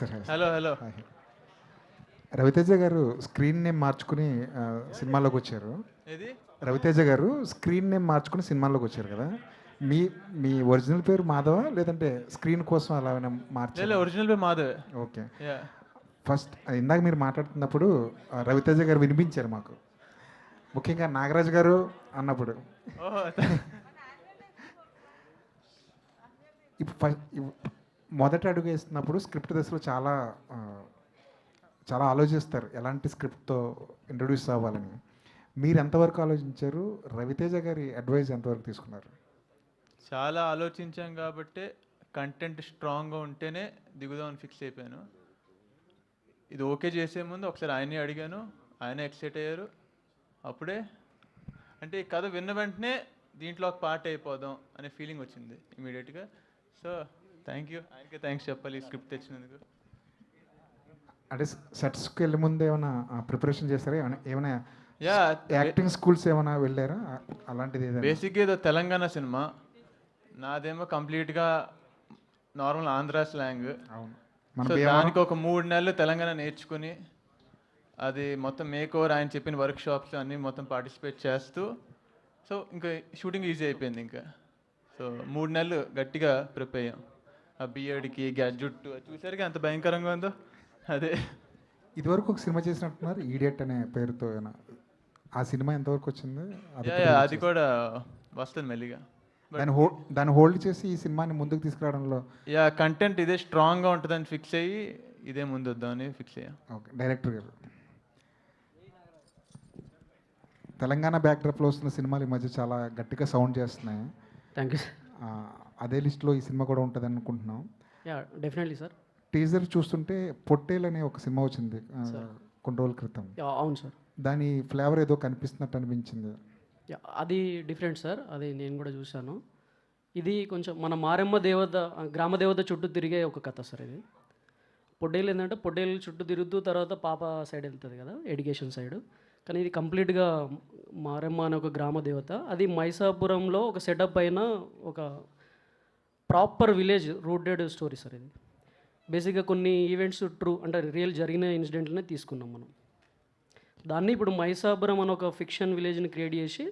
Hello hello. Hi. Raviteja గారు screen name మార్చుకుని సినిమాలోకి వచ్చారు. ఏది? రవితేజ గారు స్క్రీన్ నేమ్ మార్చుకుని సినిమాలోకి వచ్చారు కదా. మీ మీ ఒరిజినల్ పేరు మాధవ లేదంటే స్క్రీన్ కోసం అలా ఏమైనా లేదు, మార్చారు? ఒరిజినల్ పేరు మాధవే. ఓకే. యా. ఫస్ట్ ఇందాక మీరు మాట్లాడుతున్నప్పుడు రవితేజ గారు వినిపించారు మాకు, ముఖ్యంగా నాగరాజు గారు అన్నప్పుడు. ఓహో. ఇప్పుడు మొదట అడుగు వేస్తున్నప్పుడు స్క్రిప్ట్ దశలో చాలా ఆ, చాలా ఆలోచిస్తారు ఎలాంటి స్క్రిప్ట్తో ఇంట్రొడ్యూస్ అవ్వాలని. మీరు ఎంతవరకు ఆలోచించారు? రవితేజ గారి అడ్వైజ్ ఎంతవరకు తీసుకున్నారు? చాలా ఆలోచించాం కాబట్టి కంటెంట్ స్ట్రాంగ్గా ఉంటేనే దిగుదామని ఫిక్స్ అయిపోయాను. ఇది ఓకే చేసే ముందు ఒకసారి ఆయనే అడిగాను, ఆయన ఎక్సైట్ అయ్యారు. అప్పుడే అంటే ఈ కథ విన్న వెంటనే దీంట్లో ఒక పార్ట్ అయిపోదాం అనే ఫీలింగ్ వచ్చింది ఇమీడియట్గా. సో థ్యాంక్ యూ, ఆయనకే థ్యాంక్స్ చెప్పాలి ఈ స్క్రిప్ట్ తెచ్చినందుకు. అంటే సెట్స్కి వెళ్ళే ముందు ఏమైనా ప్రిపరేషన్ చేస్తారా? ఏమైనా యా. యాక్టింగ్ స్కూల్స్ ఏమైనా వెళ్ళారా? అలాంటిది ఏదైనా? బేసిక్గా ఏదో తెలంగాణ సినిమా, నాదేమో కంప్లీట్గా నార్మల్ ఆంధ్ర స్లాంగ్. అవును. మన సో భీమవరం. దానికి ఒక 3 నెలలు తెలంగాణ నేర్చుకుని అది మొత్తం మేక్ ఓవర్, ఆయన చెప్పిన వర్క్ షాప్స్ అన్నీ మొత్తం పార్టిసిపేట్ చేస్తూ, సో ఇంకా షూటింగ్ ఈజీ అయిపోయింది ఇంకా. సో 3 నెలలు గట్టిగా ప్రిపేర్ అయ్యాం. ఆ బియర్డ్కి జుట్టు చూసారుగా ఎంత భయంకరంగా ఉందో. అదే. ఇదివరకు ఒక సినిమా చేసినట్టున్నారు, ఈడియట్ అనే పేరుతో. ఏమైనా ఆ సినిమా ఎంతవరకు వచ్చింది? యా అది కూడా వస్తుంది మెల్లిగా. దాన్ని హోల్డ్ చేసి ఈ సినిమాని ముందుకు తీసుకురావడంలో. యా, కంటెంట్ ఇదే స్ట్రాంగ్గా ఉంటుందని ఫిక్స్ అయ్యి ఇదే ముందు వద్దామని ఫిక్స్ అయ్యాం. ఓకే. డైరెక్టర్ గారు, తెలంగాణ బ్యాక్డ్రాప్లో వస్తున్న సినిమాలు ఈ మధ్య చాలా గట్టిగా సౌండ్ చేస్తున్నాయి. Thank you sir. అదే లిస్ట్లో ఈ సినిమా కూడా ఉంటుంది అనుకుంటున్నాం. Yeah, definitely sir. టీజర్ చూస్తుంటే పొట్టేల్ అనే ఒక సినిమా వచ్చింది కొన్ని రోజుల క్రితం. యా, అవును సార్. దాని ఫ్లేవర్ ఏదో కనిపిస్తున్నట్టు అనిపించింది. యా, అది డిఫరెంట్ సార్. అది నేను కూడా చూశాను. ఇది కొంచెం మన మారెమ్మ దేవత, గ్రామ దేవత చుట్టూ తిరిగే ఒక కథ సార్ ఇది. పొట్టేలు ఏంటంటే పొట్టేలు చుట్టూ తిరుగుతూ తర్వాత పాప సైడ్ వెళ్తుంది కదా, ఎడ్యుకేషన్ సైడ్. కానీ ఇది కంప్లీట్గా మారెమ్మ అనే ఒక గ్రామ దేవత. అది మైసాపురంలో ఒక సెటప్ అయిన ఒక proper village rooted story sir ఇది. బేసిక్గా కొన్ని ఈవెంట్స్ ట్రూ అంటే రియల్ జరిగిన ఇన్సిడెంట్లనే తీసుకున్నాం మనం. దాన్ని ఇప్పుడు మైసాపురం అని ఒక ఫిక్షన్ విలేజ్ని క్రియేట్ చేసి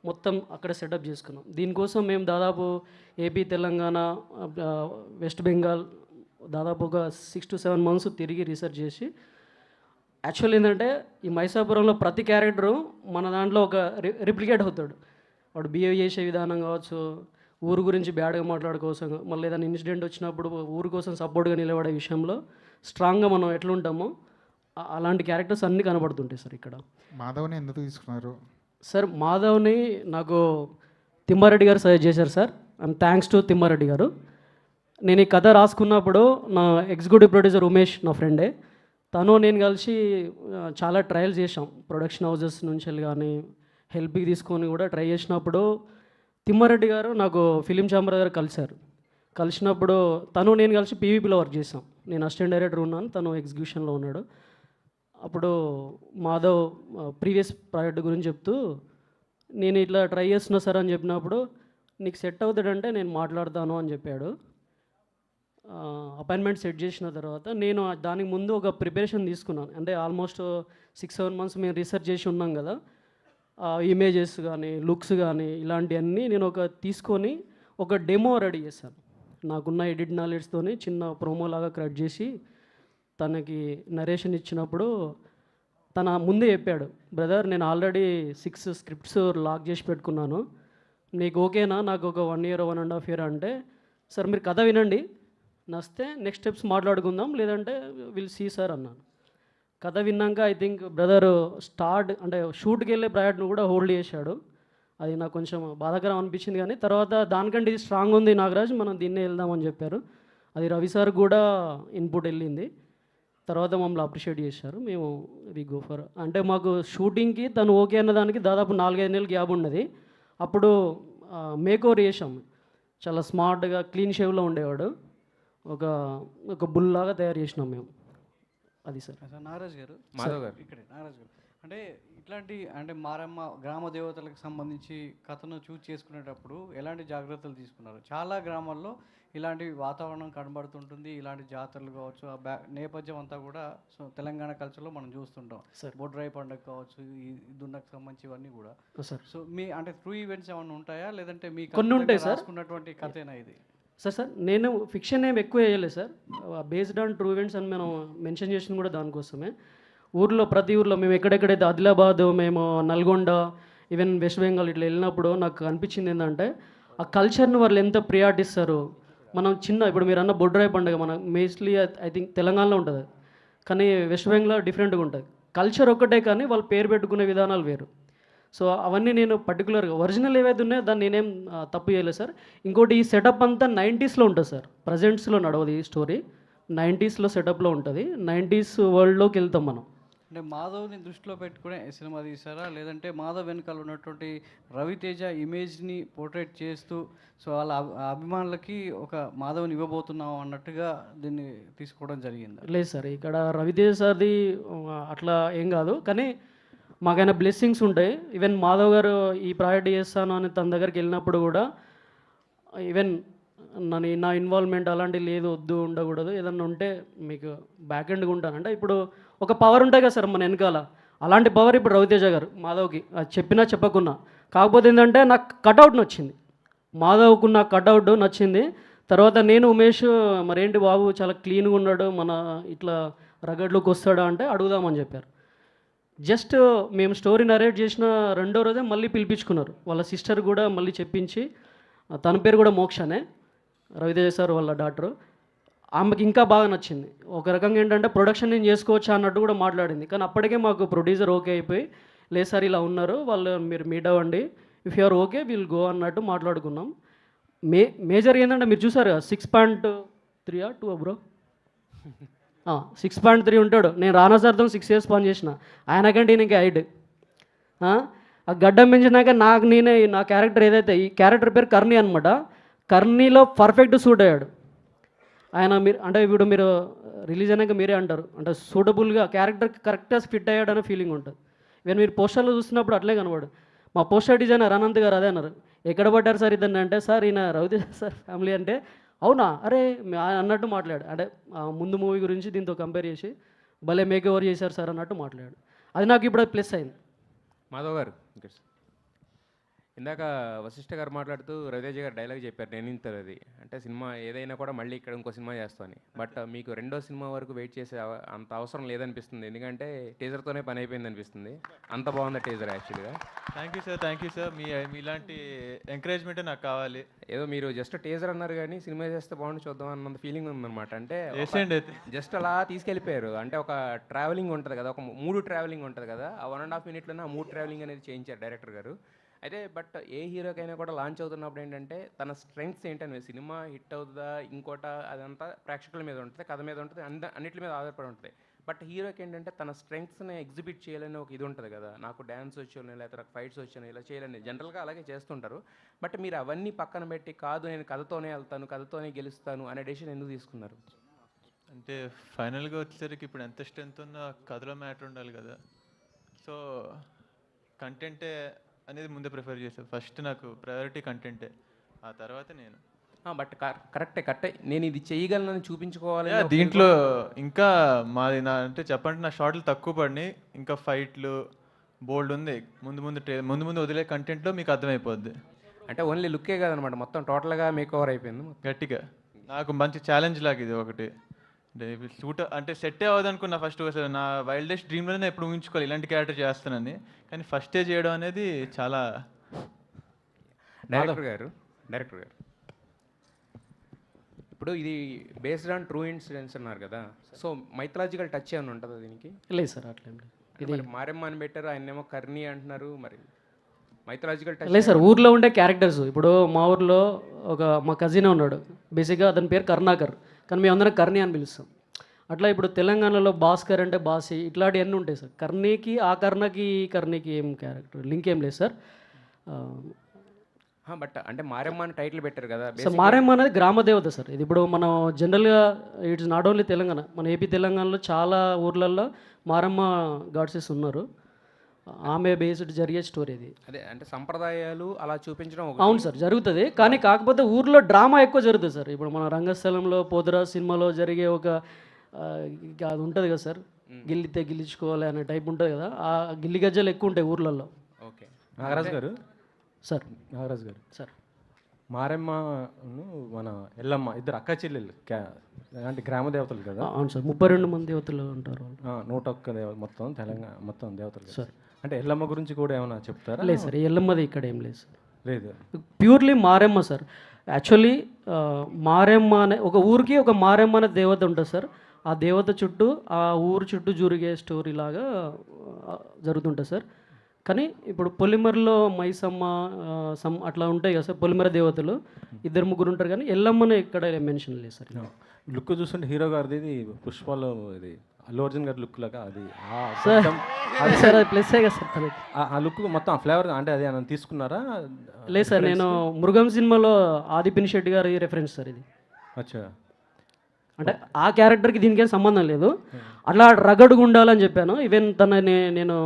మొత్తం అక్కడ సెటప్ చేసుకున్నాం. దీనికోసం మేము దాదాపు ఏపీ, తెలంగాణ, వెస్ట్ బెంగాల్ దాదాపు ఒక 6 to 7 months తిరిగి రీసెర్చ్ చేసి, యాక్చువల్ ఏంటంటే ఈ మైసాపురంలో ప్రతి క్యారెక్టరు మన దాంట్లో ఒక రిప్లికేట్ అవుతాడు. వాడు బిహేవ్ చేసే విధానం కావచ్చు, ఊరు గురించి బ్యాడ్గా మాట్లాడుకోసం, మళ్ళీ ఏదైనా ఇన్సిడెంట్ వచ్చినప్పుడు ఊరు కోసం సపోర్ట్గా నిలబడే విషయంలో స్ట్రాంగ్గా మనం ఎట్లుంటామో అలాంటి క్యారెక్టర్స్ అన్నీ కనబడుతుంటాయి సార్ ఇక్కడ. మాధవ్ని ఎందుకు తీసుకున్నారు? సార్ మాధవ్ని నాకు తిమ్మారెడ్డి గారు సజెస్ట్ చేశారు sir. And thanks to Thimma Reddy గారు. నేను ఈ కథ రాసుకున్నప్పుడు నా ఎగ్జిక్యూటివ్ ప్రొడ్యూసర్ ఉమేష్ నా ఫ్రెండే, తను నేను కలిసి చాలా ట్రయల్స్ చేసాం. ప్రొడక్షన్ హౌజెస్ నుంచి కానీ హెల్ప్కి తీసుకొని కూడా ట్రై చేసినప్పుడు తిమ్మారెడ్డి గారు నాకు ఫిలిం ఛాంబర్ దగ్గర కలిసినప్పుడు తను నేను కలిసి పీవీపీలో వర్క్ చేసాం. నేను అసిస్టెంట్ డైరెక్టర్ ఉన్నాను, తను ఎగ్జిక్యూషన్లో ఉన్నాడు. అప్పుడు మాధవ్ ప్రీవియస్ ప్రాజెక్ట్ గురించి చెప్తూ నేను ఇట్లా ట్రై చేస్తున్నా సార్ అని చెప్పినప్పుడు, నీకు సెట్ అవుతాడంటే నేను మాట్లాడతాను అని చెప్పాడు. అపాయింట్మెంట్ సెట్ చేసిన తర్వాత నేను దానికి ముందు ఒక ప్రిపరేషన్ తీసుకున్నాను. అంటే ఆల్మోస్ట్ 6-7 months మేము రీసెర్చ్ చేసి ఉన్నాం కదా, ఇమేజెస్ కానీ లుక్స్ కానీ ఇలాంటివన్నీ నేను తీసుకొని ఒక డెమో రెడీ చేశాను. నాకున్న ఎడిట్ నాలెడ్జ్తోని చిన్న ప్రోమో లాగా క్రియేట్ చేసి తనకి నరేషన్ ఇచ్చినప్పుడు తన ముందే చెప్పాడు, బ్రదర్ నేను ఆల్రెడీ 6 scripts లాక్ చేసి పెట్టుకున్నాను, నీకు ఓకేనా? నాకు ఒక 1 year 1.5 year అంటే, సార్ మీరు కథ వినండి, నస్తే నెక్స్ట్ స్టెప్స్ మాట్లాడుకుందాం, లేదంటే విల్ సీ సార్ అన్నాను. కథ విన్నాక ఐ థింక్ బ్రదర్ అంటే షూట్కి వెళ్ళే ప్రయాణం కూడా హోల్డ్ చేశాడు. అది నాకు కొంచెం బాధాకరం అనిపించింది. కానీ తర్వాత దానికంటే ఇది స్ట్రాంగ్ ఉంది నాగరాజ్, మనం దీన్నే వెళ్దామని చెప్పారు. అది రవి సార్ కూడా ఇన్పుట్ వెళ్ళింది. తర్వాత మమ్మల్ని అప్రిషియేట్ చేశారు. మేము వి గో ఫర్ అంటే మాకు షూటింగ్కి తను ఓకే అన్నదానికి దాదాపు 4-5 నెలలు గ్యాప్ ఉన్నది. అప్పుడు మేక్ ఓవర్ చేసాం. చాలా స్మార్ట్గా క్లీన్ షేవ్లో ఉండేవాడు. ఒక బుల్ లాగా తయారు చేసినాం మేము. అది సార్. నాగరాజ్ గారు, మాధవ్ గారు. ఇక్కడే నాగరాజ్ గారు, అంటే ఇట్లాంటి అంటే మారమ్మ గ్రామ దేవతలకు సంబంధించి కథను చూస్ చేసుకునేటప్పుడు ఎలాంటి జాగ్రత్తలు తీసుకున్నారు? చాలా గ్రామాల్లో ఇలాంటి వాతావరణం కనబడుతుంటుంది. ఇలాంటి జాతరలు కావచ్చు, ఆ నేపథ్యం అంతా కూడా సో తెలంగాణ కల్చర్లో మనం చూస్తుంటాం. సార్. బొడ్రాయి పండుగ కావచ్చు, ఈ దున్నకు సంబంధించి ఇవన్నీ కూడా. సార్ సో మీ అంటే ట్రూ ఈవెంట్స్ ఏమైనా ఉంటాయా, లేదంటే మీ కొన్ని ఉంటాయి సార్. రాసుకున్నటువంటి కథేనా ఇది? సార్ నేను ఫిక్షన్ ఏం ఎక్కువ వేయలేదు sir, based on true events అని మనం మెన్షన్ చేసింది కూడా దానికోసమే. ఊర్లో ప్రతి ఊర్లో మేము ఎక్కడెక్కడైతే ఆదిలాబాద్, మేము నల్గొండ, ఈవెన్ వెస్ట్ బెంగాల్ ఇట్లా వెళ్ళినప్పుడు నాకు అనిపించింది ఏంటంటే ఆ కల్చర్ని వాళ్ళు ఎంత ప్రియారిటీ ఇస్తారు. మనం చిన్న ఇప్పుడు మీరు అన్న బొడ్రాయి పండుగ మన మోస్ట్లీ ఐ థింక్ తెలంగాణలో ఉంటుంది, కానీ వెస్ట్ బెంగాల్ డిఫరెంట్గా ఉంటుంది. కల్చర్ ఒక్కటే కానీ వాళ్ళు పేరు పెట్టుకునే విధానాలు వేరు. సో అవన్నీ నేను పర్టికులర్గా ఒరిజినల్ ఏవైతే ఉన్నాయో దాన్ని నేనేం తప్పు చేయలేదు సార్. ఇంకోటి ఈ సెటప్ అంతా 90స్లో ఉంటుంది సార్, ప్రజెంట్స్లో నడవదు ఈ స్టోరీ. 90స్లో సెటప్లో ఉంటుంది, 90s వరల్డ్లోకి వెళ్తాం మనం. అంటే మాధవ్ని దృష్టిలో పెట్టుకునే సినిమా తీసారా, లేదంటే మాధవ్ వెనకాల ఉన్నటువంటి రవితేజ ఇమేజ్ని పోర్ట్రేట్ చేస్తూ సో వాళ్ళ అభిమానులకి ఒక మాధవ్ని ఇవ్వబోతున్నాం అన్నట్టుగా దీన్ని తీసుకోవడం జరిగింది? లేదు సార్, ఇక్కడ రవితేజ సార్ది అట్లా ఏం కాదు, కానీ మాకైనా బ్లెస్సింగ్స్ ఉంటాయి. ఈవెన్ మాధవ్ గారు ఈ ప్రాజెక్ట్ చేస్తాను అని తన దగ్గరికి వెళ్ళినప్పుడు కూడా ఈవెన్ నా ఇన్వాల్వ్మెంట్ అలాంటివి లేదు, వద్దు, ఉండకూడదు, ఏదన్నా ఉంటే మీకు బ్యాక్ ఎండ్గా ఉంటాను అంటే ఇప్పుడు ఒక పవర్ ఉంటాయి కదా సార్ మన వెనకాల, అలాంటి పవర్ ఇప్పుడు రవితేజ గారు మాధవ్కి అది చెప్పినా చెప్పకున్నా. కాకపోతే ఏంటంటే నాకు కటౌట్ నచ్చింది, మాధవ్కు నాకు కటౌట్ నచ్చింది. తర్వాత నేను ఉమేష్ మరేంటి బాబు చాలా క్లీన్గా ఉన్నాడు, మన ఇట్లా రగడ్లోకి వస్తాడా అంటే అడుగుదామని చెప్పారు. జస్ట్ మేము స్టోరీ నరేట్ చేసిన రెండో రోజే మళ్ళీ పిలిపించుకున్నారు, వాళ్ళ సిస్టర్ కూడా మళ్ళీ చెప్పించి, తన పేరు కూడా మోక్షనే, రవితేజ సార్ వాళ్ళ డాక్టరు. ఆమెకి ఇంకా బాగా నచ్చింది. ఒక రకంగా ఏంటంటే ప్రొడక్షన్ నేను చేసుకోవచ్చా అన్నట్టు కూడా మాట్లాడింది. కానీ అప్పటికే మాకు ప్రొడ్యూసర్ ఓకే అయిపోయి, లేదు సార్ ఇలా ఉన్నారు వాళ్ళు, మీరు మీట్ అవ్వండి, if you're okay will go అన్నట్టు మాట్లాడుకున్నాం. మేజర్ ఏంటంటే మీరు చూసారు 6.3 2 బ్రో 6.3 ఉంటాడు. నేను రానా సార్తో 6 years పని చేసిన, ఆయనకంటే ఈయనకి హైట్. ఆ గడ్డం పెంచినాక నా క్యారెక్టర్ ఏదైతే, ఈ క్యారెక్టర్ పేరు కర్ణి అనమాట, కర్ణీలో పర్ఫెక్ట్ సూట్ అయ్యాడు ఆయన. మీరు అంటే ఇప్పుడు మీరు రిలీజ్ అయినాక మీరే అంటారు అంటే సూటబుల్గా క్యారెక్టర్ కరెక్ట్గా ఫిట్ అయ్యాడనే ఫీలింగ్ ఉంటుంది. ఈవెన్ మీరు పోస్టర్లో చూస్తున్నప్పుడు అట్లే కనబడు. మా పోస్టర్ డిజైనర్ అనంత్ గారు అదే అన్నారు, ఎక్కడ పడ్డారు సార్ ఇద్దరిని అంటే, సార్ ఈయన రవితేజ సార్ ఫ్యామిలీ అంటే, అవునా అరే అన్నట్టు మాట్లాడు. అంటే ముందు మూవీ గురించి దీంతో కంపేర్ చేసి భలే మేక్ ఓవర్ చేశారు సార్ అన్నట్టు మాట్లాడాడు. అది నాకు ఇప్పుడు ప్లస్ అయింది. మాధవ్ గారు ఇందాక వశిష్ఠ గారు మాట్లాడుతూ రవితేజ గారు డైలాగ్ చెప్పారు, నేను ఇంత అది అంటే సినిమా ఏదైనా కూడా మళ్ళీ ఇక్కడ ఇంకో సినిమా చేస్తామని. బట్ మీకు రెండో సినిమా వరకు వెయిట్ చేసే అంత అవసరం లేదనిపిస్తుంది, ఎందుకంటే టీజర్తోనే పని అయిపోయింది అనిపిస్తుంది. అంత బాగుంది టీజర్ యాక్చువల్గా. థ్యాంక్ యూ సార్, మీలాంటి ఎంకరేజ్మెంటే నాకు కావాలి. ఏదో మీరు జస్ట్ టీజర్ అన్నారు కానీ సినిమా చేస్తే బాగుండి చూద్దాం అన్నంత ఫీలింగ్ ఉందన్నమాట. అంటే జస్ట్ అలా తీసుకెళ్ళిపోయారు. అంటే ఒక ట్రావెలింగ్ ఉంటుంది కదా, ఒక 3 ట్రావెలింగ్ ఉంటుంది కదా, ఆ 1.5 minute ఆ 3 ట్రావెలింగ్ అనేది చేయించారు డైరెక్టర్ గారు. అయితే బట్ ఏ హీరోకైనా కూడా లాంచ్ అవుతున్నప్పుడు ఏంటంటే తన స్ట్రెంగ్స్ ఏంటనే, సినిమా హిట్ అవుతుందా ఇంకోట అదంతా ప్రేక్షకుల మీద ఉంటుంది, కథ మీద ఉంటుంది, అన్నిటి మీద ఆధారపడి ఉంటుంది. బట్ హీరోకి ఏంటంటే తన స్ట్రెంగ్స్ని ఎగ్జిబిట్ చేయాలని ఒక ఇది ఉంటుంది కదా, నాకు డ్యాన్స్ వచ్చాను లేకపోతే ఫైట్స్ వచ్చాను ఇలా చేయాలని జనరల్గా అలాగే చేస్తుంటారు. బట్ మీరు అవన్నీ పక్కన పెట్టి కాదు నేను కథతోనే వెళ్తాను, కథతోనే గెలుస్తాను అనే డెసిషన్ ఎందుకు తీసుకున్నారు? అంటే ఫైనల్గా వచ్చేసరికి ఇప్పుడు ఎంత స్ట్రెంత్ ఉన్నా కథలో మ్యాటర్ ఉండాలి కదా. సో కంటెంటే అనేది ముందే ప్రిఫర్ చేస్తాను. ఫస్ట్ నాకు ప్రయారిటీ కంటెంటే, ఆ తర్వాత నేను. బట్ కరెక్టే నేను ఇది చేయగలనని చూపించుకోవాలి. దీంట్లో ఇంకా అంటే చెప్పంటే నా షార్ట్లు తక్కువ పడినాయి, ఇంకా ఫైట్లు బోల్డ్ ఉంది. ముందు వదిలే కంటెంట్లో మీకు అర్థమైపోద్ది. అంటే ఓన్లీ లుక్కే కాదనమాట, మొత్తం టోటల్గా మేక్ ఓవర్ అయిపోయింది గట్టిగా. నాకు మంచి ఛాలెంజ్ లాగా ఇది ఒకటి. అంటే సెట్ అవ్వదు అనుకున్నా ఫస్ట్. అసలు నా వైల్డెస్ట్ డ్రీమ్లోనే ఎప్పుడు ఊహించుకోవాలి ఇలాంటి క్యారెక్టర్ చేస్తానని, కానీ ఫస్టే చేయడం అనేది చాలా. డైరెక్టర్ గారు ఇప్పుడు ఇది బేస్డ్ ఆన్ ట్రూ ఇన్సిడెంట్స్ అన్నారు కదా, సో మైథలాజికల్ టచ్ ఏమైనా ఉంటుందా దీనికి? లేదు సార్ అట్లా ఇది మారెమ్మ అని పెట్టారు, ఆయనేమో కర్ణి అంటున్నారు, మరి మైథలాజికల్ టచ్ లేదు సార్. ఊర్లో ఉండే క్యారెక్టర్స్, ఇప్పుడు మా ఊర్లో మా కజిన్ ఉన్నాడు, బేసిక్గా అతని పేరు కరుణాకర్, కానీ మేము అందరం కర్ణి అని పిలుస్తాం. అట్లా ఇప్పుడు తెలంగాణలో భాస్కర్ అంటే బాసి, ఇట్లాంటివన్నీ ఉంటాయి సార్. కర్ణికి ఆ కర్ణికి ఏం క్యారెక్టర్ లింక్ ఏం లేదు సార్. బట్ అంటే మారెమ్మ అని టైటిల్ పెట్టారు కదా. సార్ మారెమ్మ అనేది గ్రామ దేవత సార్. ఇది ఇప్పుడు మనం జనరల్గా ఇట్స్ నాట్ ఓన్లీ తెలంగాణ, మన ఏపీ తెలంగాణలో చాలా ఊర్లలో మారెమ్మ గాడ్సెస్ ఉన్నారు. ఆమె బేస్డ్ జరిగే స్టోరీ ఇది. అదే అంటే సంప్రదాయాలు అలా చూపించడం అవును సార్, జరుగుతుంది. కానీ కాకపోతే ఊర్లో డ్రామా ఎక్కువ జరుగుతుంది సార్. ఇప్పుడు మన రంగస్థలంలో పోతురాజు సినిమాలో జరిగే ఒక ఇక అది ఉంటుంది కదా సార్, గిల్లితే గిల్లించుకోవాలి అనే టైప్ ఉంటుంది కదా, ఆ గిల్లి గజ్జలు ఎక్కువ ఉంటాయి ఊర్లలో. ఓకే. నాగరాజు గారు సార్ నాగరాజు గారు, సార్ మారెమ్మను మన ఎల్లమ్మ ఇద్దరు అక్క చెల్లెళ్ళు అంటే గ్రామ దేవతలు కదా. అవును సార్, 32 మంది దేవతలు ఉంటారు వాళ్ళు. 101 దేవ మొత్తం తెలంగాణ మొత్తం దేవతలు కదా. సార్. అంటే ఎల్లమ్మ గురించి కూడా ఏమైనా చెప్తారా? లేదు సార్, ఎల్లమ్మది ఇక్కడ ఏం లేదు సార్, లేదు. Purely Maremma sir. Actually Maremma అనే ఒక ఊరికి ఒక మారెమ్మ అనే దేవత ఉంటుంది సార్. ఆ దేవత చుట్టూ ఆ ఊరు చుట్టూ జరిగే స్టోరీ లాగా జరుగుతుంటుంది సార్. కానీ ఇప్పుడు పొలిమర్లో మైసమ్మ అట్లా ఉంటాయి కదా సార్, పొలిమర దేవతలు 2-3 ఉంటారు, కానీ ఎల్లమ్మని ఇక్కడ మెన్షన్ లేదు సార్. లుక్ చూస్తుంటే హీరో గారిది ఇది పుష్పలో ఇది అల్లు అర్జున్ గారి లుక్ లాగా అది సార్ అది సార్, అది ప్లస్ కదా సార్ తనకి. ఆ లుక్ మొత్తం ఫ్లేవర్ అంటే అది ఏమైనా తీసుకున్నారా? లేదు సార్, నేను మృగం సినిమాలో ఆది పినిశెట్టి గారి రెఫరెన్స్ సార్ ఇది. అచ్చా. అంటే ఆ క్యారెక్టర్కి దీనికేం సంబంధం లేదు, అట్లా రగడుగా ఉండాలని చెప్పాను. ఈవెన్ నేను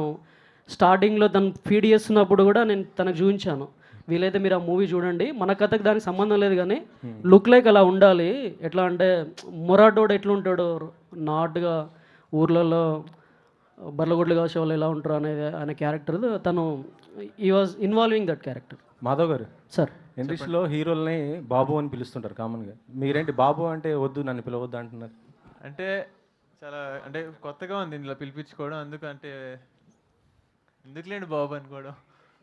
స్టార్టింగ్లో తను ఫీడ్ చేస్తున్నప్పుడు కూడా నేను తనకు చూపించాను, వీలైతే మీరు ఆ మూవీ చూడండి, మన కథకు దానికి సంబంధం లేదు కానీ లుక్ లైక్ అలా ఉండాలి. ఎట్లా అంటే మొరాటోడు ఎట్లుంటాడు నాట్గా ఊర్లలో బర్లగొడ్లు కాసే వాళ్ళు ఎలా ఉంటారు అనేది ఆయన క్యారెక్టర్, తను ఈ was involving that character. Madhav గారు సార్, ఇండస్ట్రీలో హీరోల్ని బాబు అని పిలుస్తుంటారు కామన్గా, మీరేంటి బాబు అంటే వద్దు నన్ను పిలవద్దు అంటున్నారు? అంటే చాలా అంటే కొత్తగా ఉంది ఇందులో పిలిపించుకోవడం, ఎందుకంటే ఎందుకులేండి బాబు అనుకోవడం.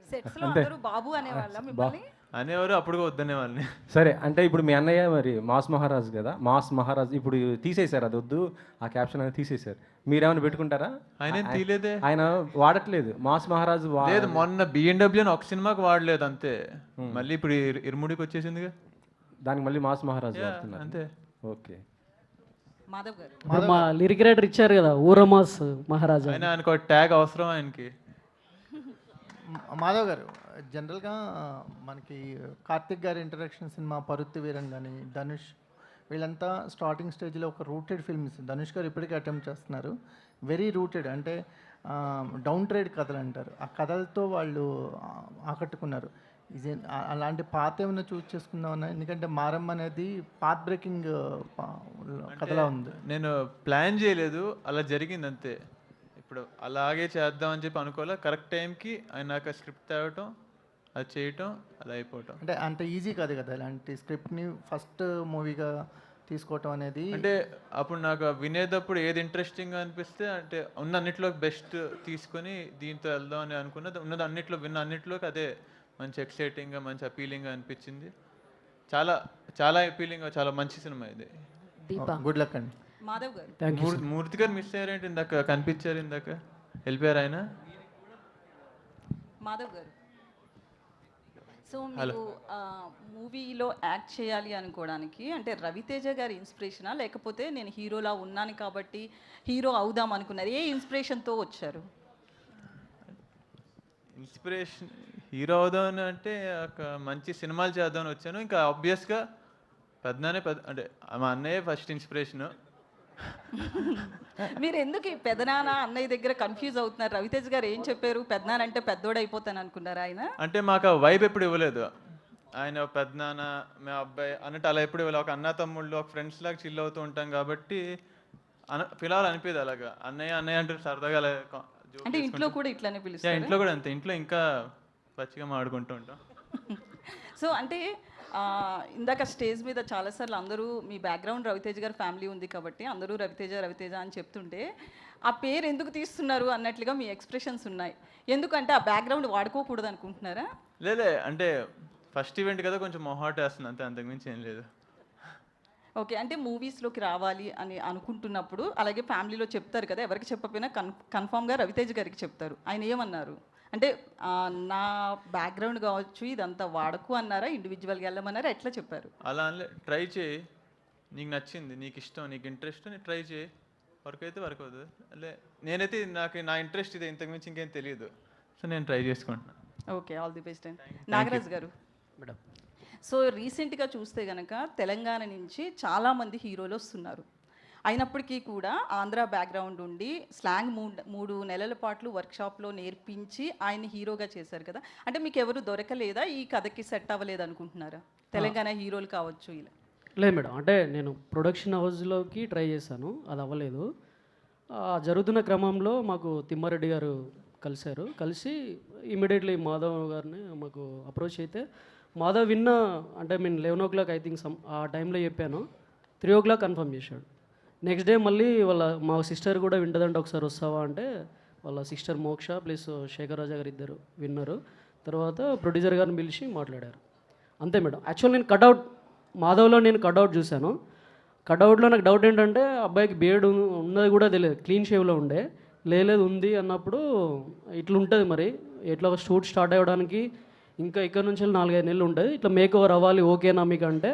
సెట్స్లో అందరూ బాబు అనేవాళ్ళ మిమ్మల్ని? అనేవారు, అప్పుడుగా వద్దనే వాళ్ళని. సరే, అంటే ఇప్పుడు మీ అన్నయ్య మరి మాస్ మహారాజ్ కదా, మాస్ మహారాజ్ ఇప్పుడు తీసేశారు, అది వద్దు ఆ క్యాప్షన్ అనేది తీసేశారు, మీరేమైనా పెట్టుకుంటారా? ఆయన ఏం తీయలేదే, ఆయన వాడట్లేదు మాస్ మహారాజ్ లేదు. మొన్న బిఎన్డబ్ల్యూ అని ఒక సినిమాకి వాడలేదు అంతే, మళ్ళీ ఇప్పుడు ఇరుముడికి వచ్చేసిందిగా, దానికి మళ్ళీ మాస్ మహారాజ్ వాడుతున్నారు అంతే. ఓకే. మాధవ్ గారు, ఇప్పుడు మా లిరిక్ రైటర్ ఇచ్చారు కదా ఊరమాస్ మహారాజా, ఆయన ఆయనకు ఒక ట్యాగ్ అవసరం ఆయనకి. మాధవ్ గారు, జనరల్గా మనకి కార్తిక్ గారి ఇంట్రడక్షన్ సినిమా పరుత్తి వీరన్ కానీ ధనుష్ వీళ్ళంతా స్టార్టింగ్ స్టేజ్లో ఒక రూటెడ్ ఫిల్మ్స్, ధనుష్ గారు ఇప్పటికీ అటెంప్ట్ చేస్తున్నారు, వెరీ రూటెడ్, అంటే డౌన్ ట్రేడ్ కథలు అంటారు, ఆ కథలతో వాళ్ళు ఆకట్టుకున్నారు. ఇది అలాంటి పాత ఏమైనా చూస్ చేసుకుందామన్నా, ఎందుకంటే మారమ్మ అనేది పాత్ బ్రేకింగ్ కథలా ఉంది. నేను ప్లాన్ చేయలేదు, అలా జరిగింది అంతే. ఇప్పుడు అలాగే చేద్దామని చెప్పి అనుకోలే, కరెక్ట్ టైంకి ఆయన స్క్రిప్ట్ తేవటం, అది చేయటం, అది అయిపోవటం. అంటే అంత ఈజీ కాదు కదా ఇలాంటి స్క్రిప్ట్ని ఫస్ట్ మూవీగా తీసుకోవటం అనేది. అంటే అప్పుడు నాకు వినేటప్పుడు ఏది ఇంట్రెస్టింగ్గా అనిపిస్తే, అంటే ఉన్న అన్నిట్లో బెస్ట్ తీసుకొని దీంతో వెళ్దాం అని అనుకున్నది, ఉన్నది అన్నిట్లో విన్న అన్నిట్లోకి అదే మంచి ఎక్సైటింగ్గా మంచి అపీలింగ్గా అనిపించింది. చాలా చాలా అపీలింగ్గా, చాలా మంచి సినిమా ఇది. గుడ్ లక్ అండి. మాధవ్ గారు, మూర్తి గారు మిస్ అయ్యారేంటి, ఇందాక కనిపించారు, ఇందాక వెళ్ళిపోయారు ఆయన. మాధవ్ గారు, సో మీరు మూవీలో యాక్ట్ చేయాలి అనుకోవడానికి అంటే రవితేజ గారి ఇన్స్పిరేషనా, లేకపోతే నేను హీరోలా ఉన్నాను కాబట్టి హీరో అవుదాం అనుకున్నారు, ఏ ఇన్స్పిరేషన్తో వచ్చారు? ఇన్స్పిరేషన్ హీరో అవుదామని అంటే ఒక మంచి సినిమాలు చేద్దామని వచ్చాను. ఇంకా ఆబ్వియస్గా అంటే మా అన్నయ్య ఫస్ట్ ఇన్స్పిరేషను. మీరు ఎందుకు ఈ పెదనాన్న అన్నయ్య దగ్గర కన్ఫ్యూజ్ అవుతున్నారు? రవితేజ గారు ఏం చెప్పారు? పెదనాన్న అంటే పెద్దోడు అయిపోతాను అనుకున్నారా ఆయన? అంటే మాకు ఆ వైబ్ ఎప్పుడు ఇవ్వలేదు. ఆయన పెద్దనాన్న మా అబ్బాయి అన్నట్టు అలా ఎప్పుడు ఇవ్వలేదు. ఒక అన్న తమ్ముళ్ళు, ఒక ఫ్రెండ్స్ లాగా చిల్ అవుతూ ఉంటాం కాబట్టి పిల్లలు అనిపేది అలాగా. అన్నయ్య అన్నయ్య అంటే సరదాగా అలా అంటే ఇంట్లో కూడా ఇట్లానే పిలుస్తారు? ఇంట్లో కూడా అంతే, ఇంట్లో ఇంకా పచ్చిగా మాడుకుంటూ ఉంటాం. సో అంటే ఇందాక స్టేజ్ మీద చాలాసార్లు అందరూ మీ బ్యాక్గ్రౌండ్ రవితేజ గారి ఫ్యామిలీ ఉంది కాబట్టి అందరూ రవితేజ రవితేజ అని చెప్తుంటే ఆ పేరు ఎందుకు తీస్తున్నారు అన్నట్లుగా మీ ఎక్స్ప్రెషన్స్ ఉన్నాయి. ఎందుకంటే ఆ బ్యాక్గ్రౌండ్ వాడుకోకూడదు అనుకుంటున్నారా? లేదే, అంటే ఫస్ట్ ఈవెంట్ కదా, కొంచెం మొహాట్ వేస్తుంది అంతే, అంతకుమించి ఏం లేదు. ఓకే, అంటే మూవీస్లోకి రావాలి అని అనుకుంటున్నప్పుడు అలాగే ఫ్యామిలీలో చెప్తారు కదా, ఎవరికి చెప్పకపోయినా కన్ఫామ్గా రవితేజ గారికి చెప్తారు. ఆయన ఏమన్నారు అంటే నా బ్యాక్గ్రౌండ్ కావచ్చు ఇదంతా వాడకు అన్నారా, ఇండివిజువల్గా వెళ్ళమన్నారా, ఎట్లా చెప్పారు? అలా అనలే, ట్రై చేయి, నీకు నచ్చింది, నీకు ఇష్టం, నీకు ఇంట్రెస్ట్, నీ ట్రై చేయి, వర్క్ అయితే వర్క్ అవుతుంది. లే నేనైతే నా ఇంట్రెస్ట్ ఇదే, ఇంతకుమించి ఇంకేం తెలియదు, సో నేను ట్రై చేసుకుంటున్నాను. Okay, all the best and Nagaraj గారు. మేడం, సో రీసెంట్గా చూస్తే కనుక తెలంగాణ నుంచి చాలామంది హీరోలు వస్తున్నారు. అయినప్పటికీ కూడా ఆంధ్ర బ్యాక్గ్రౌండ్ ఉండి స్లాంగ్ 3 నెలల పాటు వర్క్షాప్లో నేర్పించి ఆయన్ని హీరోగా చేశారు కదా, అంటే మీకు ఎవరు దొరకలేదా, ఈ కథకి సెట్ అవ్వలేదు అనుకుంటున్నారా? తెలంగాణ హీరోలు కావచ్చు ఇలా. లేదు మేడం, అంటే నేను ప్రొడక్షన్ హౌస్లోకి ట్రై చేశాను, అది అవ్వలేదు. జరుగుతున్న క్రమంలో మాకు తిమ్మారెడ్డి గారు కలిశారు. కలిసి ఇమీడియట్లీ మాధవ్ గారిని మాకు అప్రోచ్ అయితే, మాధవ్ అంటే మేము 11 o'clock ఐ థింక్ ఆ టైంలో చెప్పాను, 3 o'clock కన్ఫర్మ్ చేశాడు. నెక్స్ట్ డే మళ్ళీ మా సిస్టర్ కూడా వింటదంటే ఒకసారి వస్తావా అంటే, వాళ్ళ సిస్టర్ మోక్ష ప్లస్ శేఖర్ రాజా గారు ఇద్దరు విన్నారు. తర్వాత ప్రొడ్యూసర్ గారిని పిలిచి మాట్లాడారు. అంతే మేడం. యాక్చువల్ నేను కట్అవుట్ మాధవ్లో కట్అవుట్ చూశాను. కట్అవుట్లో నాకు డౌట్ ఏంటంటే, అబ్బాయికి బియర్డ్ ఉన్నది కూడా తెలియదు, క్లీన్ షేవ్లో ఉండే. లేదు ఉంది అన్నప్పుడు ఇట్లా ఉంటుంది మరి, ఎట్లా షూట్ స్టార్ట్ అవ్వడానికి ఇంకా ఇక్కడ నుంచి 4-5 నెలలు ఉంటుంది, ఇట్లా మేక్ ఓవర్ అవ్వాలి, ఓకేనా మీకు అంటే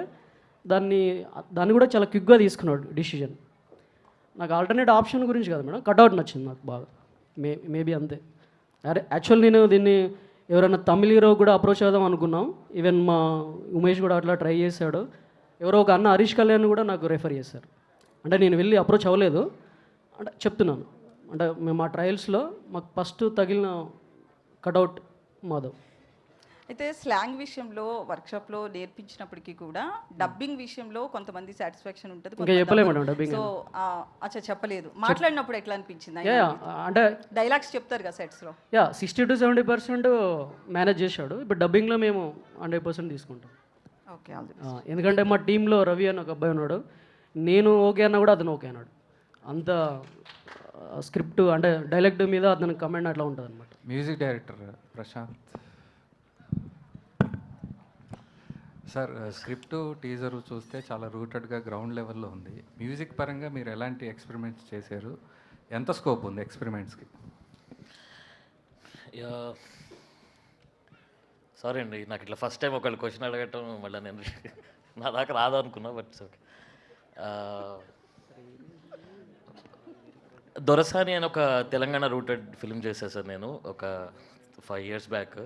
దాన్ని కూడా చాలా క్విక్గా తీసుకున్నాడు డిసిజన్. నాకు ఆల్టర్నేట్ ఆప్షన్ గురించి కాదు మేడం, కట్అవుట్ నచ్చింది నాకు బాగా. మేబీ అంతే. యాక్చువల్ నేను దీన్ని ఎవరైనా తమిళ హీరో కూడా అప్రోచ్ అవుదాం అనుకున్నాం. ఈవెన్ మా ఉమేష్ కూడా అట్లా ట్రై చేశాడు. ఎవరో ఒక అన్న హరీష్ కళ్యాణ్ కూడా నాకు రెఫర్ చేశారు. అంటే నేను వెళ్ళి అప్రోచ్ అవ్వలేదు, అంటే చెప్తున్నాను. అంటే మేము ఆ ట్రయల్స్లో మాకు ఫస్ట్ తగిలిన కట్అవుట్ మాధవ్. అయితే స్లాంగ్ విషయంలో వర్క్షాప్లో నేర్పించినప్పటికీ కూడా డబ్బింగ్ విషయంలో కొంతమంది సాటిస్ఫాక్షన్ ఉంటుంది. ఇంకా చెప్పలేదు మేడం డబ్బింగ్. సో అచ్చా చెప్పలేదు, మాట్లాడినప్పుడు ఎట్లా అనిపించింది? అంటే డైలాగ్స్ చెప్తారు కదా సెట్స్లో. 60 to 70% మేనేజ్ చేశాడు. ఇప్పుడు డబ్బింగ్లో మేము 100% తీసుకుంటాం. ఓకే. ఎందుకంటే మా టీంలో రవి అని ఒక అబ్బాయి ఉన్నాడు, నేను ఓకే అన్నా కూడా అతను ఓకే అన్నాడు. అంత స్క్రిప్ట్ అంటే డైలాగ్ మీద అతని కమెంట్ అట్లా ఉంటుంది అనమాట. Music director Prashant sir, script teaser చూస్తే చాలా రూటెడ్గా గ్రౌండ్ లెవెల్లో ఉంది. మ్యూజిక్ పరంగా మీరు ఎలాంటి ఎక్స్పెరిమెంట్స్ చేశారు? ఎంత స్కోప్ ఉంది ఎక్స్పెరిమెంట్స్కి? సారీ అండి, నాకు ఇట్లా ఫస్ట్ టైం ఒకళ్ళు క్వశ్చన్ అడగటం మళ్ళీ నేను నా దాకా రాదు అనుకున్నా, బట్ ఓకే. దొరసాని అని ఒక తెలంగాణ రూటెడ్ ఫిల్మ్ చేశాను సార్ నేను ఒక 5 years back.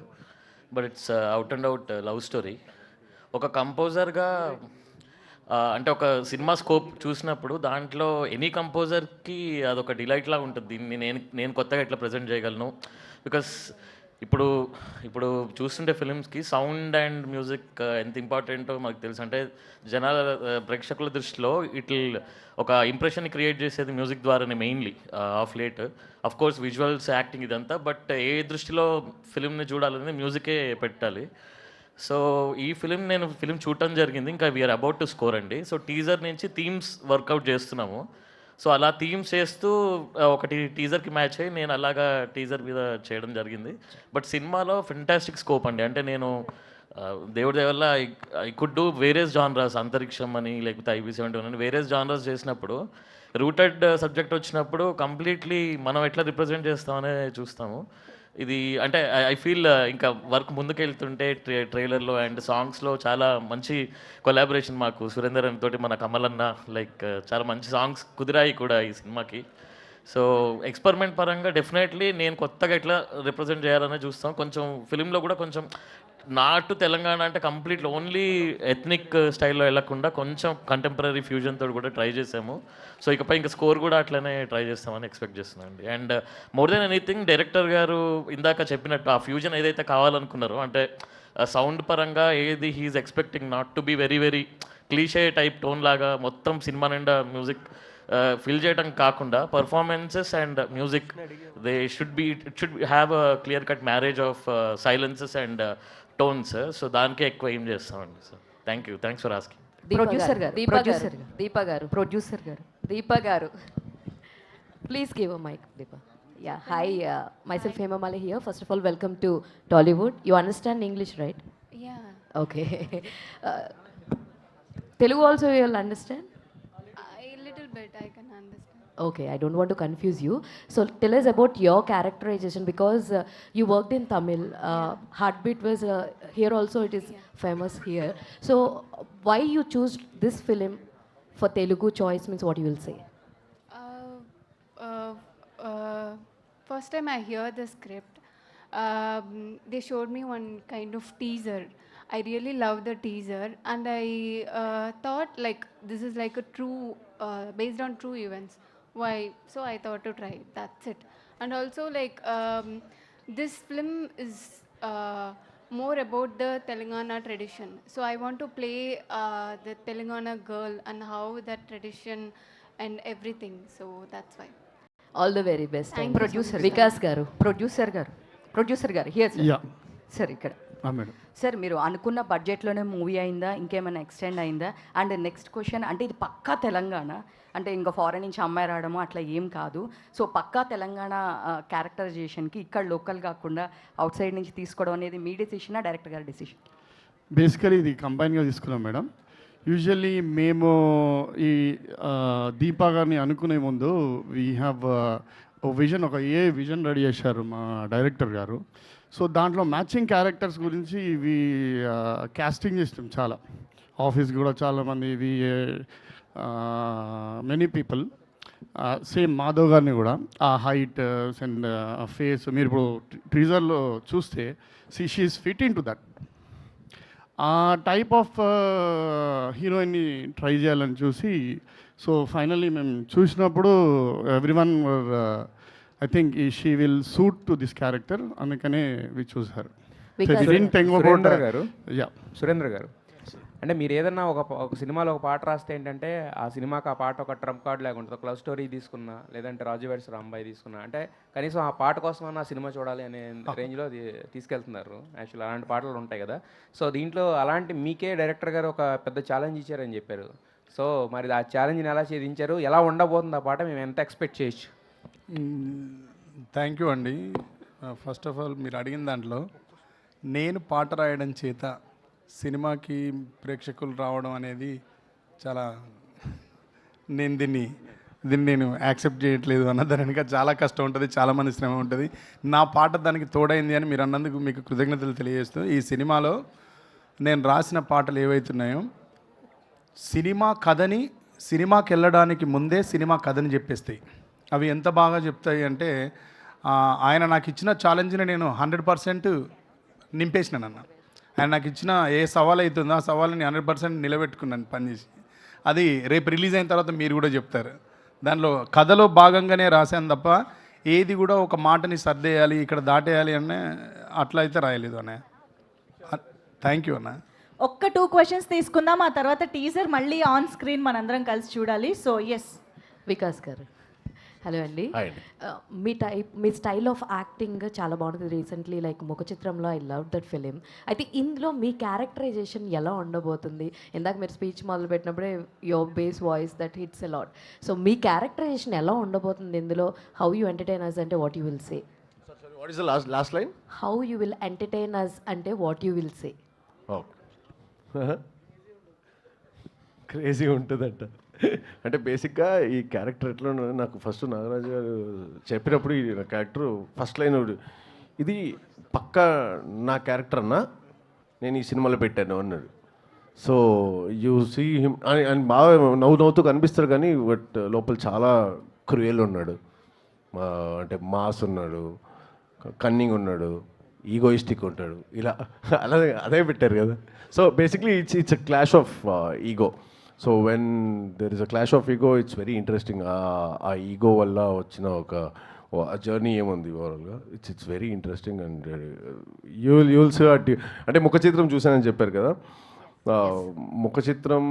But it's out and out love story. ఒక కంపోజర్గా అంటే ఒక సినిమా స్కోప్ చూసినప్పుడు దాంట్లో ఎనీ కంపోజర్కి అదొక డిలైట్ లాగా ఉంటుంది. దీన్ని నేను కొత్తగా ఎట్లా ప్రజెంట్ చేయగలను. బికాస్ ఇప్పుడు చూస్తుంటే ఫిలిమ్స్కి సౌండ్ అండ్ మ్యూజిక్ ఎంత ఇంపార్టెంటో మనకు తెలుసు. అంటే జనాల ప్రేక్షకుల దృష్టిలో ఒక ఇంప్రెషన్ క్రియేట్ చేసేది మ్యూజిక్ ద్వారానే mainly of late. Of course visuals, acting ఇదంతా, బట్ ఏ దృష్టిలో ఫిలింని చూడాలనేది మ్యూజికే పెట్టాలి. సో ఈ నేను ఫిలిం చూడటం జరిగింది, ఇంకా వీఆర్ అబౌట్ టు స్కోర్ అండి. సో టీజర్ నుంచి థీమ్స్ వర్కౌట్ చేస్తున్నాము. సో అలా థీమ్స్ చేస్తూ ఒకటి టీజర్కి మ్యాచ్ అయ్యి నేను అలాగా టీజర్ మీద చేయడం జరిగింది. బట్ సినిమాలో ఫెంటాస్టిక్ స్కోప్ అండి. అంటే నేను దేవుడి దయ వల్ల I could do various genres, అంతరిక్షం అని లేకపోతే IB-71 అని వేరియస్ జానరాస్ చేసినప్పుడు రూటెడ్ సబ్జెక్ట్ వచ్చినప్పుడు కంప్లీట్లీ మనం ఎట్లా రిప్రజెంట్ చేస్తామనే చూస్తాము. ఇది అంటే ఐ ఫీల్ ఇంకా వర్క్ ముందుకెళ్తుంటే ట్రైలర్లో అండ్ సాంగ్స్లో చాలా మంచి కొలాబరేషన్ మాకు సురేందర్ అన్న తోటి, మన కమల్ అన్న, లైక్ చాలా మంచి సాంగ్స్ కుదిరాయి కూడా ఈ సినిమాకి. సో ఎక్స్పెరిమెంట్ పరంగా డెఫినెట్లీ నేను కొత్తగా ఎట్లా రిప్రజెంట్ చేయాలనే చూస్తాం. కొంచెం ఫిలింలో కూడా కొంచెం నాటు తెలంగాణ అంటే కంప్లీట్ ఓన్లీ ఎథ్నిక్ స్టైల్లో వెళ్ళకుండా కొంచెం కంటెంపరీ ఫ్యూజన్ తోటి కూడా ట్రై చేసాము. సో ఇకపై ఇంకా స్కోర్ కూడా అట్లనే ట్రై చేస్తామని ఎక్స్పెక్ట్ చేస్తున్నానండి. And more than anything director గారు ఇందాక చెప్పినట్టు ఆ ఫ్యూజన్ ఏదైతే కావాలనుకున్నారో, అంటే సౌండ్ పరంగా ఏది he's expecting not to be very very cliche type tone లాగా మొత్తం సినిమా నిండా మ్యూజిక్ ఫిల్ చేయడం కాకుండా performances and music they should have a clear cut marriage of silences and tones. So దానికే ఎక్కువ ఏం చేస్తామండి. So thanks for asking. Deepa గారు please give a mike. Deepa. Yeah, hi, myself Hema Male here. First of all, welcome to Tollywood. You understand English, right? Yeah. Okay. Telugu also you'll understand? A little bit I can understand. Okay, I don't want to confuse you. So tell us about your characterization, because you worked in Tamil. Heartbeat was here also, it is famous here. So why you choose this film for Telugu choice, means what you will say? First time I hear the script, they showed me one kind of teaser. I really love the teaser, and I thought like this is like a true, based on true events. Why? So I thought to try. That's it. And also like this film is more about the Telangana tradition. So I want to play the Telangana girl and how that tradition and everything. So that's why. All the very best. Thank you so producer much. Vikas గారు, producer గారు here sir. Yeah sir ఇక్కడ madam. Sir, మీరు అనుకున్న బడ్జెట్లోనే movie అయిందా, ఇంకేమైనా extend అయిందా? And next question, అంటే ఇది పక్కా తెలంగాణ, అంటే ఇంకా ఫారెన్ నుంచి అమ్మాయి రావడము అట్లా ఏం కాదు. సో పక్కా తెలంగాణ క్యారెక్టరైజేషన్కి ఇక్కడ లోకల్ కాకుండా అవుట్ సైడ్ నుంచి తీసుకోవడం అనేది మీ డెసిషనా, డైరెక్టర్ గారి డెసిషన్? బేసికలీ ఇది కంబైన్గా తీసుకున్నాం మేడం. యూజువల్లీ మేము ఈ దీపా గారిని అనుకునే ముందు వీ హ్యావ్ ఒక విజన్ రెడీ చేశారు మా డైరెక్టర్ గారు. సో దాంట్లో మ్యాచింగ్ క్యారెక్టర్స్ గురించి ఇవి క్యాస్టింగ్ చేస్తాం చాలా. ఆఫీస్ కూడా చాలామంది ఇవి మెనీ పీపుల్ సేమ్ మాధవ్ గారిని కూడా ఆ హైట్ అండ్ ఫేస్ మీరు ఇప్పుడు ట్రీజర్లో చూస్తే she is fit in to that. ఆ టైప్ ఆఫ్ హీరోయిన్ని ట్రై చేయాలని చూసి, సో ఫైనల్లీ మేము చూసినప్పుడు everyone I think she will suit to this character, అందుకనే వి చూస్ హర్. సురేంద్ర గారు, అంటే మీరు ఏదన్నా ఒక సినిమాలో ఒక పాట రాస్తే ఏంటంటే ఆ సినిమాకి ఆ పాట ఒక ట్రంప్ కార్డ్ లాగా ఉంటుంది. ఒక లవ్ స్టోరీ తీసుకున్నా, లేదంటే రాజు వెడ్స్ రాంబాయి తీసుకున్నా, అంటే కనీసం ఆ పాట కోసమన్నా ఆ సినిమా చూడాలి అనే రేంజ్లో తీసుకెళ్తున్నారు. యాక్చువల్ అలాంటి పాటలు ఉంటాయి కదా. సో దీంట్లో అలాంటి మీకే డైరెక్టర్ గారు ఒక పెద్ద ఛాలెంజ్ ఇచ్చారని చెప్పారు. సో మరి ఆ ఛాలెంజ్ని ఎలా ఛేదించారు, ఎలా ఉండబోతుంది ఆ పాట, మేము ఎంత ఎక్స్పెక్ట్ చేయొచ్చు? థ్యాంక్ యూ అండి. ఫస్ట్ ఆఫ్ ఆల్ మీరు అడిగిన దాంట్లో నేను పాట రాయడం చేత సినిమాకి ప్రేక్షకులు రావడం అనేది చాలా, నేను దీన్ని నేను యాక్సెప్ట్ చేయట్లేదు అన్నదాని వెనుక చాలా కష్టం ఉంటుంది, చాలామంది శ్రమ ఉంటుంది. నా పాట దానికి తోడైంది అని మీరు అన్నందుకు మీకు కృతజ్ఞతలు తెలియజేస్తూ, ఈ సినిమాలో నేను రాసిన పాటలు ఏవైతున్నాయో సినిమా కథని సినిమాకి వెళ్ళడానికి ముందే సినిమా కథని చెప్పేస్తాయి. అవి ఎంత బాగా చెప్తాయి అంటే, ఆయన నాకు ఇచ్చిన ఛాలెంజ్ని నేను 100% నింపేసినాను అన్న. ఆయన నాకు ఇచ్చిన ఏ సవాల్ అవుతుందో ఆ సవాల్ని 100% నిలబెట్టుకున్నాను పనిచేసి. అది రేపు రిలీజ్ అయిన తర్వాత మీరు కూడా చెప్తారు. దానిలో కథలో భాగంగానే రాశాను తప్ప ఏది కూడా ఒక మాటని సర్దేయాలి, ఇక్కడ దాటేయాలి అనే అట్లా అయితే రాయలేదు అన్న. థ్యాంక్ యూ అన్న. ఒక్క 2 questions తీసుకుందాం, ఆ తర్వాత టీజర్ మళ్ళీ ఆన్ స్క్రీన్ మనందరం కలిసి చూడాలి. సో ఎస్, వికాస్ గారు. హలో అండి. మీ స్టైల్ ఆఫ్ యాక్టింగ్ చాలా బాగుంటుంది. రీసెంట్లీ లైక్ ముఖ చిత్రంలో ఐ లవ్ దట్ ఫిలిం. అయితే ఇందులో మీ క్యారెక్టరైజేషన్ ఎలా ఉండబోతుంది? ఇందాక మీరు స్పీచ్ మొదలు పెట్టినప్పుడే your bass voice that hits a lot. So మీ క్యారెక్టరైజేషన్ ఎలా ఉండబోతుంది ఇందులో? హౌ యూ ఎంటర్టైన్ అస్ అంటే what you will say? What is the last line? How you will entertain us అంటే what you will say? Crazy ఉంటుందంట. అంటే బేసిక్గా ఈ క్యారెక్టర్ ఎట్లా నాకు ఫస్ట్ నాగరాజు గారు చెప్పినప్పుడు ఈ క్యారెక్టర్ ఫస్ట్ లైన్ ఇది పక్కా నా క్యారెక్టర్ అన్నా, నేను ఈ సినిమాలో పెట్టాను అన్నాడు. సో యూ సీ హిమ్ అని బాగా నవ్వుతూ కనిపిస్తాడు, కానీ బట్ లోపల చాలా క్రూయల్ ఉన్నాడు. అంటే మాస్ ఉన్నాడు, కన్నింగ్ ఉన్నాడు, ఈగోయిస్టిక్ ఉంటాడు, ఇలా అదే పెట్టారు కదా. So basically it's a clash of ego. So when there is a clash of ego, it's very interesting. ఆ ఈగో వల్ల వచ్చిన ఒక జర్నీ ఏముంది ఓవరాల్గా, it's very interesting. And you'll see అంటే ముఖ చిత్రం చూసానని చెప్పారు కదా. Mukha Chitram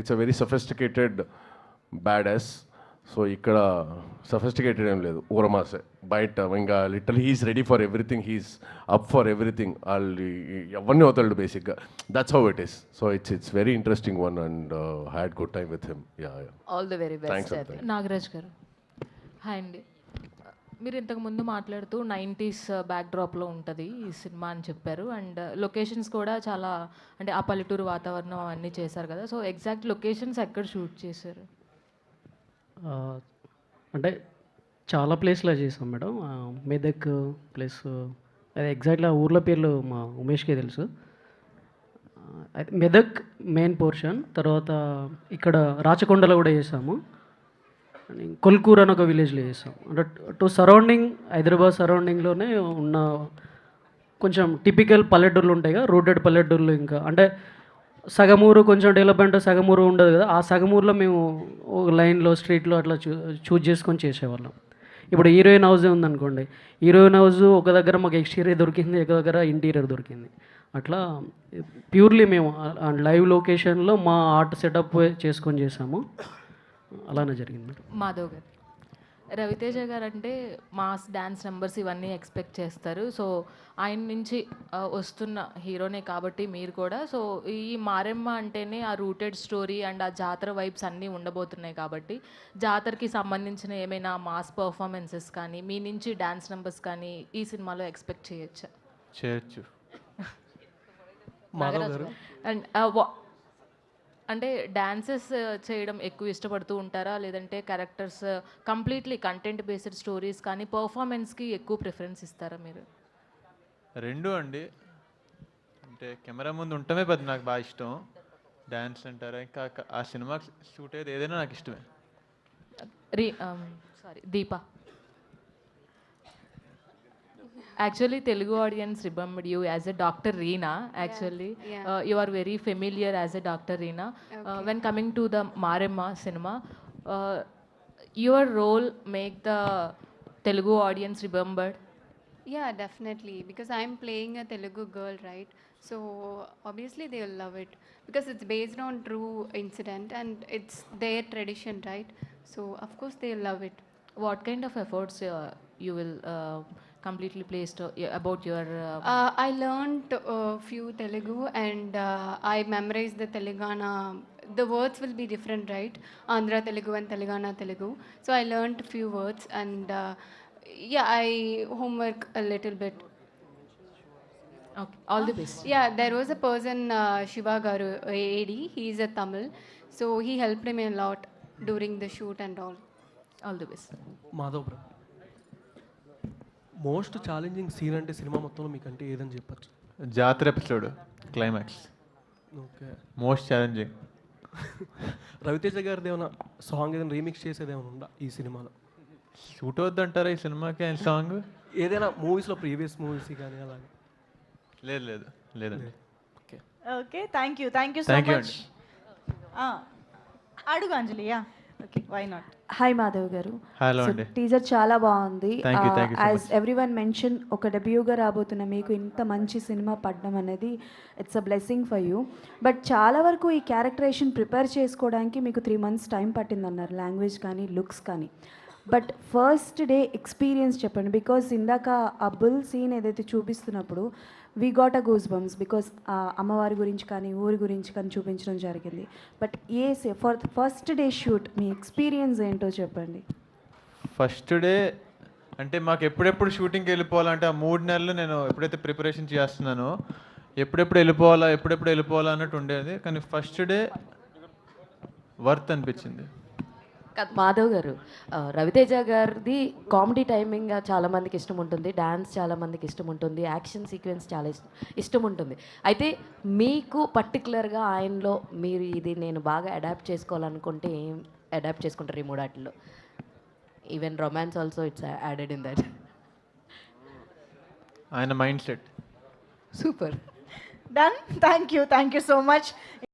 it's a very sophisticated badass. So ఇక్కడ సఫిస్టికేటెడ్ ఏం లేదు, ఊరమాసే బయట. ఇంకా little he's ready for everything, he's up for everything. వాళ్ళు ఎవరిని అవుతాడు బేసిక్గా. That's how it is. So it's very interesting one and had good time with him. All the very best. Nagaraj గారు, హాయ్ అండి. మీరు ఇంతకుముందు మాట్లాడుతూ 90s బ్యాక్డ్రాప్లో ఉంటుంది ఈ సినిమా అని చెప్పారు. అండ్ లొకేషన్స్ కూడా చాలా, అంటే ఆ పల్లెటూరు వాతావరణం అవన్నీ చేశారు కదా. సో ఎగ్జాక్ట్ లొకేషన్స్ ఎక్కడ షూట్ చేశారు? అంటే చాలా ప్లేస్లో చేసాం మేడం. మెదక్ ప్లస్ అది ఎగ్జాక్ట్లీ ఆ ఊర్ల పేర్లు మా ఉమేష్కే తెలుసు. అయితే మెదక్ మెయిన్ పోర్షన్, తర్వాత ఇక్కడ రాచకొండలో కూడా చేసాము, కొల్కూర్ అని ఒక విలేజ్లో చేసాం. అంటే టు సరౌండింగ్ హైదరాబాద్ సరౌండింగ్లోనే ఉన్న కొంచెం టిపికల్ పల్లెటూర్లు ఉంటాయి కదా, రూటెడ్ పల్లెటూర్లు. ఇంకా అంటే సగమూరు కొంచెం డెవలప్మెంట్, సగమూరు ఉండదు కదా, ఆ సగమూరులో మేము ఒక లైన్లో స్ట్రీట్లో అట్లా చూజ్ చేసుకొని చేసేవాళ్ళం. ఇప్పుడు హీరోయిన్ హౌస్ ఉందనుకోండి, హీరోయిన్ హౌస్ ఒక దగ్గర మాకు ఎక్స్టీరియర్ దొరికింది, ఒక దగ్గర ఇంటీరియర్ దొరికింది. అట్లా ప్యూర్లీ మేము లైవ్ లొకేషన్లో మా ఆర్ట్ సెటప్ చేసుకొని చేసాము. అలానే జరిగింది. మాధవ్ గారు, రవితేజ గారు అంటే మాస్ డ్యాన్స్ నెంబర్స్ ఇవన్నీ ఎక్స్పెక్ట్ చేస్తారు. సో ఆయన నుంచి వస్తున్న హీరోనే కాబట్టి మీరు కూడా, సో ఈ మారెమ్మ అంటేనే ఆ రూటెడ్ స్టోరీ అండ్ ఆ జాతర వైబ్స్ అన్నీ ఉండబోతున్నాయి కాబట్టి జాతరకి సంబంధించిన ఏమైనా మాస్ పర్ఫార్మెన్సెస్ కానీ మీ నుంచి డ్యాన్స్ నెంబర్స్ కానీ ఈ సినిమాలో ఎక్స్పెక్ట్ చేయొచ్చా? చేయొచ్చు. అండ్ అంటే డాన్సెస్ చేయడం ఎక్కువ ఇష్టపడుతూ ఉంటారా, లేదంటే characters completely content based stories కానీ పర్ఫార్మెన్స్కి ఎక్కువ ప్రిఫరెన్స్ ఇస్తారా మీరు? రెండు అండి. అంటే కెమెరా ముందు ఉండటమే పెద్ద నాకు బాగా ఇష్టం. డ్యాన్స్ అంటారా, ఇంకా ఆ సినిమాకి షూట్ అయ్యేది ఏదైనా నాకు ఇష్టమే. దీప, actually Telugu audience remembered you as a Dr. Reena. Actually, you are very familiar as a Dr. Reena. When coming to the Maremma cinema, your role make the Telugu audience remembered? Yeah, definitely, because I'm playing a Telugu girl, right? So obviously they will love it because it's based on true incident and it's their tradition, right? So of course they will love it. What kind of efforts you will completely placed about your I learned few Telugu and I memorized the Telangana. The words will be different, right? Andhra Telugu and Telangana Telugu. So I learned few words and yeah, I homework a little bit. Okay, all the best. Yeah, there was a person, Shiva Garu, AD. He is a Tamil, so he helped me a lot during the shoot and all. All the best. Madhav bro, most challenging scene అంటే cinema మొత్తంలో మీకంటే ఏదని చెప్పచ్చు? జాతర episode climax. Okay, most challenging. Raviteja గారిది ఏమైనా song ఏదైనా remix చేసేది ఏమైనా ఉందా ఈ సినిమాలో? షూట్ అవుద్దంటారా ఈ సినిమాకి ఆయన సాంగ్? ఏదైనా మూవీస్లో, ప్రీవియస్ మూవీస్ కానీ అలాగే? లేదండి. Okay, thank you so much. అడుగు Anjali. Okay, why not. Hi Madhav గారు. హలో అండి. టీజర్ చాలా బాగుంది. Thank you so as much. Everyone mention, ఒక డెబ్యూగా రాబోతున్న మీకు ఇంత మంచి సినిమా పడడం అనేది it's a blessing for you. But చాలా వరకు ఈ క్యారెక్టరేషన్ ప్రిపేర్ చేసుకోవడానికి మీకు 3 months టైం పట్టిందన్నారు, లాంగ్వేజ్ కానీ లుక్స్ కానీ. బట్ ఫస్ట్ డే ఎక్స్పీరియన్స్ చెప్పండి, బికాజ్ ఇందాక ఆ బుల్ సీన్ ఏదైతే చూపిస్తున్నప్పుడు we got a goose bumps, because అమ్మవారి గురించి కానీ ఊరి గురించి కానీ చూపించడం జరిగింది. But for first day shoot మీ ఎక్స్పీరియన్స్ ఏంటో చెప్పండి. ఫస్ట్ డే అంటే మాకు ఎప్పుడెప్పుడు షూటింగ్కి వెళ్ళిపోవాలంటే ఆ 3 నెలలు నేను ఎప్పుడైతే ప్రిపరేషన్ చేస్తున్నానో ఎప్పుడెప్పుడు వెళ్ళిపోవాలా అన్నట్టు ఉండేది. కానీ ఫస్ట్ డే వర్త్ అనిపించింది. మాధవ్ గారు, రవితేజ గారిది కామెడీ టైమింగ్ చాలామందికి ఇష్టం ఉంటుంది, డ్యాన్స్ చాలామందికి ఇష్టం ఉంటుంది, యాక్షన్ సీక్వెన్స్ చాలా ఇష్టం ఉంటుంది. అయితే మీకు పర్టికులర్గా ఆయనలో మీరు ఇది నేను బాగా అడాప్ట్ చేసుకోవాలనుకుంటే ఏం అడాప్ట్ చేసుకుంటారు ఈ 3 ఆటల్లో? Even romance also it's added in that. ఆయన mind set super. Done. Thank you so much.